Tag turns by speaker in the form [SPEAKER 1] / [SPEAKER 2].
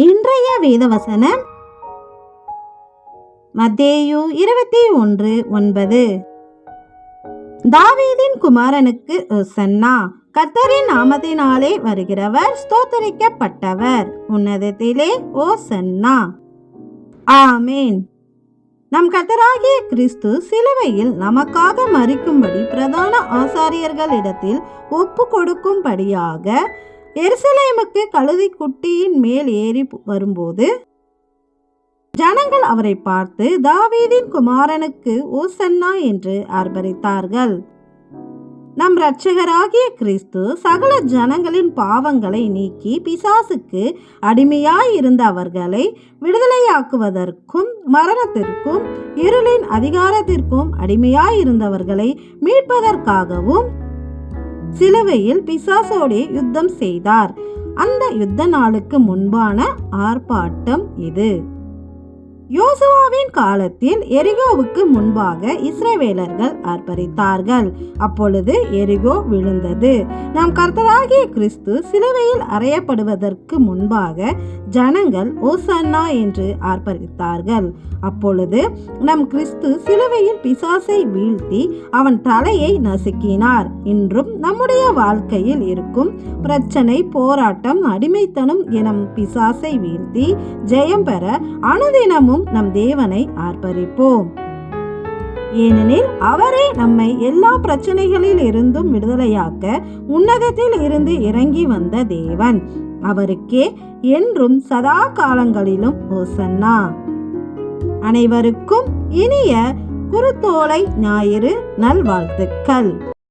[SPEAKER 1] இன்றைய வேதவசனம் மத்தேயு 21:9. தாவீதின் குமாரனுக்கு ஓசன்னா. கர்த்தரின் நாமத்தினாலே வருகிறவர் ஸ்தோத்தரிக்கப்பட்டவர். உன்னதத்திலே ஓசன்னா. ஆமேன். நம் கர்த்தராகிய கிறிஸ்து சிலுவையில் நமக்காக மரிக்கும்படி பிரதான ஆசாரியர்களிடத்தில் ஒப்பு கொடுக்கும்படியாக எருசலேமுக்கு கழுதை குட்டியின் மேல் ஏறி வரும்போது ஜனங்கள் அவரை பார்த்து தாவீதின் குமாரனுக்கு ஓசன்னா என்று ஆர்ப்பரித்தார்கள். நம் இரட்சகராகிய கிறிஸ்து சகல ஜனங்களின் பாவங்களை நீக்கி பிசாசுக்கு அடிமையாயிருந்த அவர்களை விடுதலையாக்குவதற்கும் மரணத்திற்கும் இருளின் அதிகாரத்திற்கும் அடிமையாயிருந்தவர்களை மீட்பதற்காகவும் சிலுவையில் பிசாசோடே யுத்தம் செய்தார். அந்த யுத்த நாளுக்கு முன்பான ஆர்ப்பாட்டம் இது. யோசுவாவின் காலத்தில் எரிகோவுக்கு முன்பாக இஸ்ரவேலர்கள் ஆர்ப்பரித்தார்கள். அப்பொழுது எரிகோ விழுந்தது. நம் கர்த்தராகிய கிறிஸ்து சிலுவையில் அறையப்படுவதற்கு முன்பாக ஜனங்கள் ஓசன்னா என்று ஆர்ப்பரித்தார்கள். அப்பொழுது நம் கிறிஸ்து சிலுவையில் பிசாசை வீழ்த்தி அவன் தலையை நசுக்கினார். இன்றும் நம்முடைய வாழ்க்கையில் இருக்கும் பிரச்சனை, போராட்டம், அடிமைத்தனம் எனும் பிசாசை வீழ்த்தி ஜெயம் பெற அனுதினமும் நம் தேவனை ஆர்ப்பரிப்போம். ஏனெனில் அவரே நம்மை எல்லா பிரச்சனைகளில் இருந்தும் விடுதலையாக்க உன்னதத்தில் இருந்து இறங்கி வந்த தேவன். அவருக்கே என்றும் சதா காலங்களிலும் ஓசன்னா. அனைவருக்கும் இனிய குருத்தோலை ஞாயிறு நல்வாழ்த்துக்கள்.